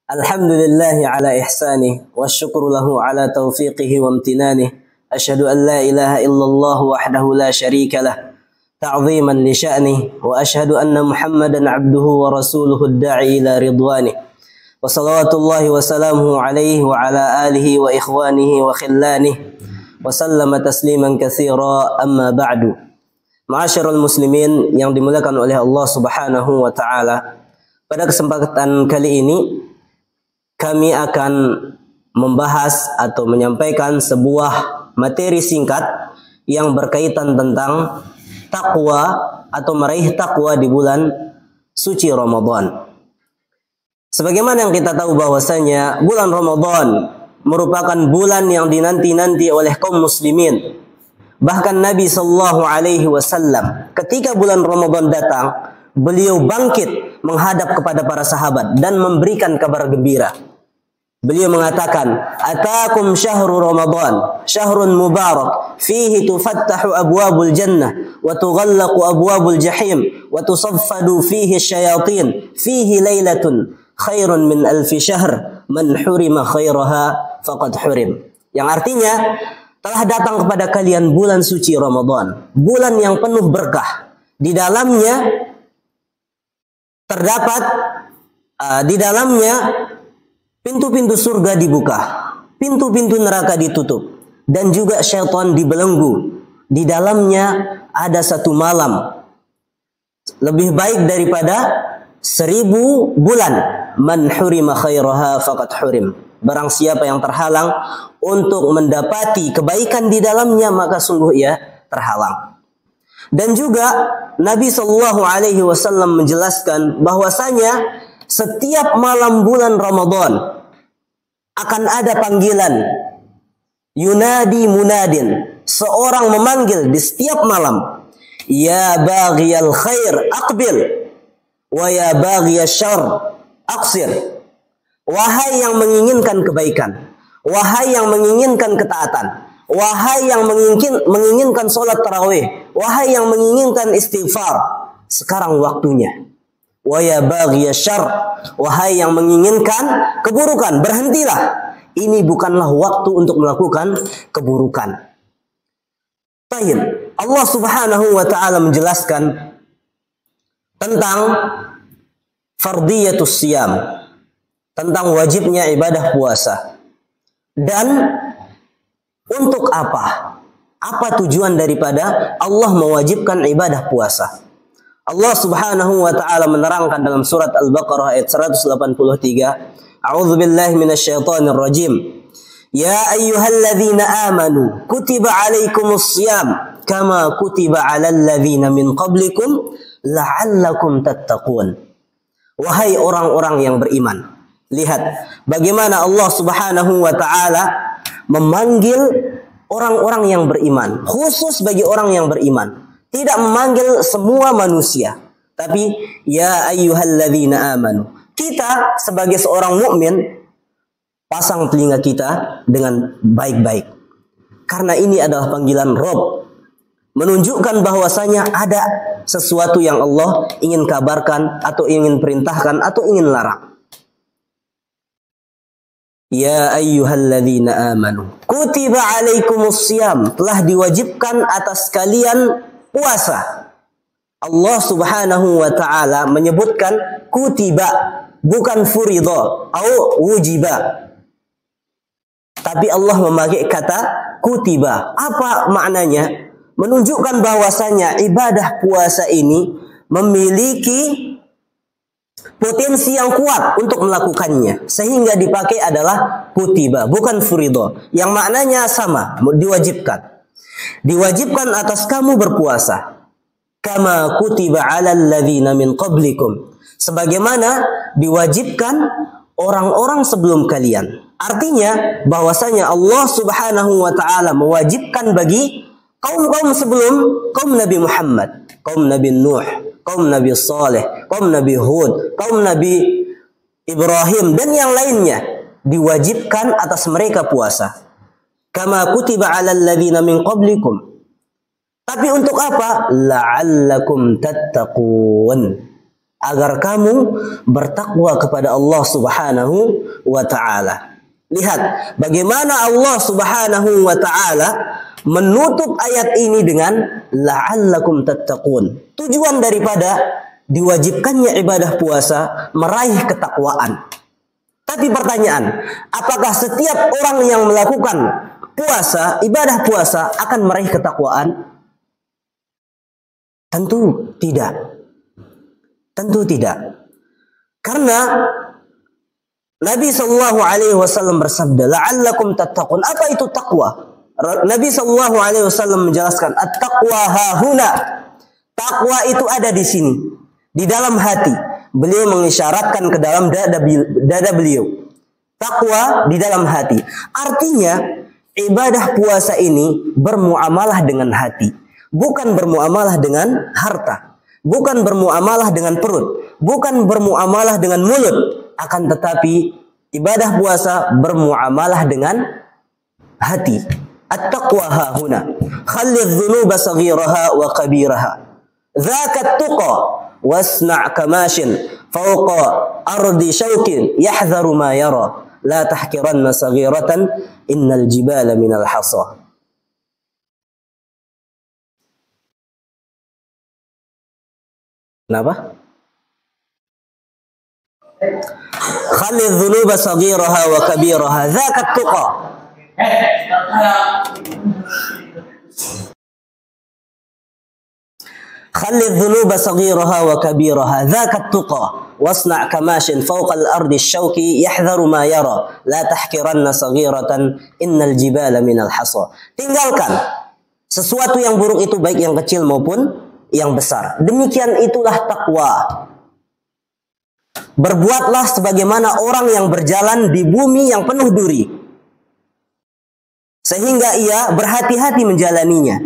Alhamdulillahi ala ihsanih wa syukru lahu ala taufiqihi wa amtinanih. Asyhadu an la ilaha illallah wahdahu la syarika lah ta'ziman li sya'nih wa asyhadu anna Muhammadan abduhu wa rasuluhu ad-da'i ila ridwanih. Wa salawatullahi wa salamuhu alaihi wa ala alihi wa ikhwanihi wa khillanih wa sallama tasliman katsira, amma ba'du. Ma'asyiral muslimin yang dimuliakan oleh Allah Subhanahu wa taala. Pada kesempatan kali ini kami akan membahas atau menyampaikan sebuah materi singkat yang berkaitan tentang takwa atau meraih takwa di bulan suci Ramadan. Sebagaimana yang kita tahu bahwasanya bulan Ramadan merupakan bulan yang dinanti-nanti oleh kaum muslimin. Bahkan Nabi Shallallahu Alaihi Wasallam ketika bulan Ramadan datang, beliau bangkit menghadap kepada para sahabat dan memberikan kabar gembira. Beliau mengatakan, "Atakum syahru Ramadan, syahrun mubarak, fihi tufattahu abwabul jannah, wa tughallaqu abwabul jahim, wa tusaffadu fihi syayatin, fihi lailatun khairun min alfi syahr, man hurima khairaha faqad hurim." Yang artinya, telah datang kepada kalian bulan suci Ramadan, bulan yang penuh berkah. Di dalamnya terdapat pintu-pintu surga dibuka, pintu-pintu neraka ditutup, dan juga syaitan dibelenggu. Di dalamnya ada satu malam lebih baik daripada 1000 bulan. Man hurima khairaha faqad hurim. Barang siapa yang terhalang untuk mendapati kebaikan di dalamnya, maka sungguh ia terhalang. Dan juga Nabi Shallallahu Alaihi Wasallam menjelaskan bahwasanya setiap malam bulan Ramadan akan ada panggilan, yunadi munadin, seorang memanggil di setiap malam, ya baghiyal khair aqbil wa ya baghiyasy syarr aqsir. Wahai yang menginginkan kebaikan, wahai yang menginginkan ketaatan, wahai yang menginginkan sholat tarawih, wahai yang menginginkan istighfar, sekarang waktunya. Wa ya baghiyasy syarr, wahai yang menginginkan keburukan, berhentilah. Ini bukanlah waktu untuk melakukan keburukan. Baik, Allah Subhanahu wa taala menjelaskan tentang fardiyatus siyam, tentang wajibnya ibadah puasa. Dan untuk apa? Apa tujuan daripada Allah mewajibkan ibadah puasa? Allah Subhanahu wa taala menerangkan dalam surat Al-Baqarah ayat 183, A'udzu billahi minasyaitonir rajim. Ya ayyuhalladzina amanu kutiba 'alaikumus shiyam kama kutiba 'alal ladzina min qablikum la'allakum tattaqun. Wahai orang-orang yang beriman, lihat bagaimana Allah Subhanahu wa taala memanggil orang-orang yang beriman, khusus bagi orang yang beriman. Tidak memanggil semua manusia, tapi ya ayyuhalladzina amanu. Kita sebagai seorang mukmin pasang telinga kita dengan baik-baik. Karena ini adalah panggilan Rabb, menunjukkan bahwasanya ada sesuatu yang Allah ingin kabarkan atau ingin perintahkan atau ingin larang. Ya ayyuhalladzina amanu kutiba 'alaikumus shiyam, telah diwajibkan atas kalian puasa. Allah Subhanahu wa taala menyebutkan kutiba, bukan furidha atau wujiba. Tapi Allah memakai kata kutiba. Apa maknanya? Menunjukkan bahwasanya ibadah puasa ini memiliki potensi yang kuat untuk melakukannya, sehingga dipakai adalah kutiba, bukan furidha, yang maknanya sama, diwajibkan. Diwajibkan atas kamu berpuasa, kama kutiba 'alal ladzina min qablikum, sebagaimana diwajibkan orang-orang sebelum kalian. Artinya bahwasanya Allah Subhanahu wa taala mewajibkan bagi kaum-kaum sebelum kaum Nabi Muhammad, kaum Nabi Nuh, kaum Nabi Saleh, kaum Nabi Hud, kaum Nabi Ibrahim dan yang lainnya, diwajibkan atas mereka puasa. Kama kutiba 'alal ladzina min qablikum. Tapi untuk apa? La'allakum tattaqun. agar kamu bertakwa kepada Allah Subhanahu wa taala. Lihat bagaimana Allah Subhanahu wa taala menutup ayat ini dengan la'allakum tattaqun. Tujuan daripada diwajibkannya ibadah puasa meraih ketakwaan. Tapi pertanyaan, apakah setiap orang yang melakukan puasa, ibadah puasa akan meraih ketakwaan? Tentu tidak. Tentu tidak. Karena Nabi Shallallahu Alaihi Wasallam bersabda, "La'allakum tattaqun." Apa itu takwa? Nabi Shallallahu Alaihi Wasallam menjelaskan, "At-taqwa hahuna." Takwa itu ada di sini, di dalam hati. Beliau mengisyaratkan ke dalam dada beliau. Takwa di dalam hati. Artinya ibadah puasa ini bermuamalah dengan hati, bukan bermuamalah dengan harta. Bukan bermuamalah dengan perut, bukan bermuamalah dengan mulut, akan tetapi ibadah puasa bermuamalah dengan hati. At-taqwa hahuna. Khallidh dhunuba saghiraha wa kabiraha. Dzaka at-tuqa wasna' kamashin fawqa ardi syaukin yahdharu ma yara. La tahkiranna saghiratan innal jibala minal hasa. Kenapa? Khalidh dhunuba saghiraha wa kabiraha dzaka at-tuqa. Khalidh dhunuba saghiraha wa kabiraha dzaka at-tuqa wasna' kamashin fawqa al-ardi asy-syauki yahdharu ma yara la tahkiranna saghiratan innal jibala minal hasa. Tinggalkan sesuatu yang buruk itu, baik yang kecil maupun yang besar. Demikian itulah takwa. Berbuatlah sebagaimana orang yang berjalan di bumi yang penuh duri, sehingga ia berhati-hati menjalaninya.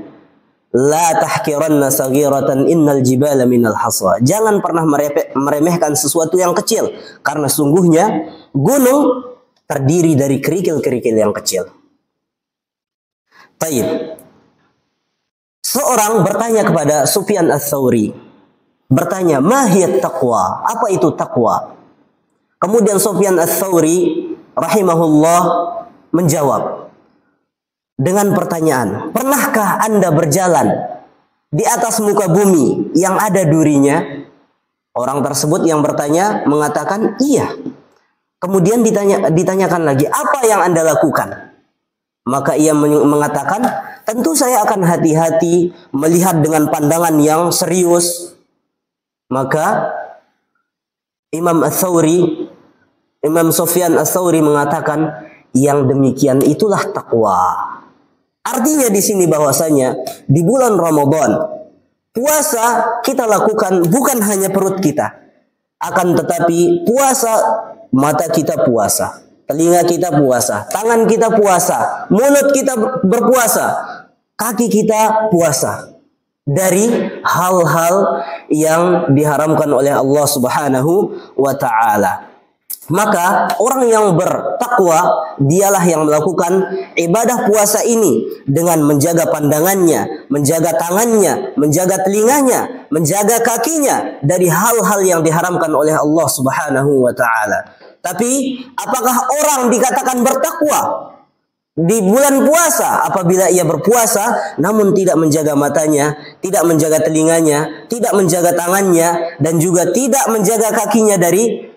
La tahkiranna saghiratan innal jibala minal hasa. Jangan pernah meremehkan sesuatu yang kecil, karena sungguhnya gunung terdiri dari kerikil-kerikil yang kecil. Baik. Seorang bertanya kepada Sufyan Ats-Tsauri, bertanya, "Mahiyat taqwa?" Apa itu takwa? Kemudian Sufyan Ats-Tsauri rahimahullah menjawab dengan pertanyaan, "Pernahkah Anda berjalan di atas muka bumi yang ada durinya?" Orang tersebut yang bertanya mengatakan, "Iya." Kemudian ditanyakan lagi, "Apa yang Anda lakukan?" Maka ia mengatakan, "Tentu saya akan hati-hati melihat dengan pandangan yang serius." Maka Imam Sufyan Ats-Tsauri mengatakan, yang demikian itulah takwa. Artinya di sini bahwasanya di bulan Ramadan puasa kita lakukan bukan hanya perut kita, akan tetapi puasa mata kita puasa, telinga kita puasa, tangan kita puasa, mulut kita berpuasa, kaki kita puasa dari hal-hal yang diharamkan oleh Allah Subhanahu wa taala. Maka orang yang bertakwa dialah yang melakukan ibadah puasa ini dengan menjaga pandangannya, menjaga tangannya, menjaga telinganya, menjaga kakinya dari hal-hal yang diharamkan oleh Allah Subhanahu wa taala. Tapi apakah orang dikatakan bertakwa di bulan puasa apabila ia berpuasa namun tidak menjaga matanya, tidak menjaga telinganya, tidak menjaga tangannya, dan juga tidak menjaga kakinya dari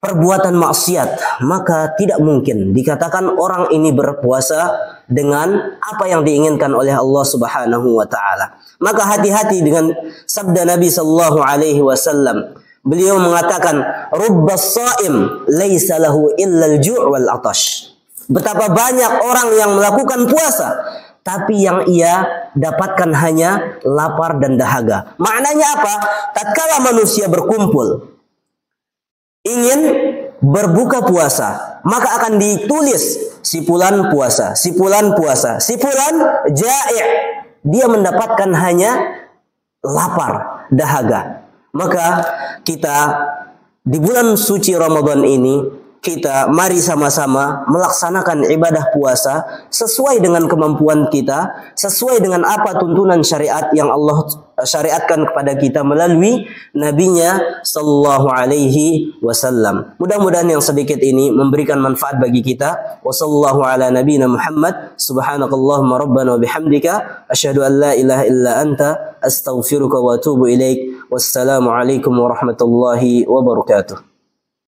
perbuatan maksiat? Maka tidak mungkin dikatakan orang ini berpuasa dengan apa yang diinginkan oleh Allah Subhanahu wa taala. Maka hati-hati dengan sabda Nabi sallallahu alaihi wasallam. Beliau mengatakan, "Rubbas shaim laisa lahu illa al-ju' wal 'atash." Betapa banyak orang yang melakukan puasa tapi yang ia dapatkan hanya lapar dan dahaga. Maknanya apa? Tatkala manusia berkumpul ingin berbuka puasa, maka akan ditulis si fulan puasa, si fulan puasa, si fulan ja'i'. Dia mendapatkan hanya lapar, dahaga. Maka kita di bulan suci Ramadan ini, kita mari sama-sama melaksanakan ibadah puasa sesuai dengan kemampuan kita, sesuai dengan apa tuntunan syariat yang Allah syariatkan kepada kita melalui nabinya sallallahu alaihi wasallam. Mudah-mudahan yang sedikit ini memberikan manfaat bagi kita. Wassallallahu ala nabiyina Muhammad subhanakallahumma rabbana wa bihamdika asyhadu an la ilaha illa anta astaghfiruka wa atubu ilaik. Wassalamu alaikum warahmatullahi wabarakatuh.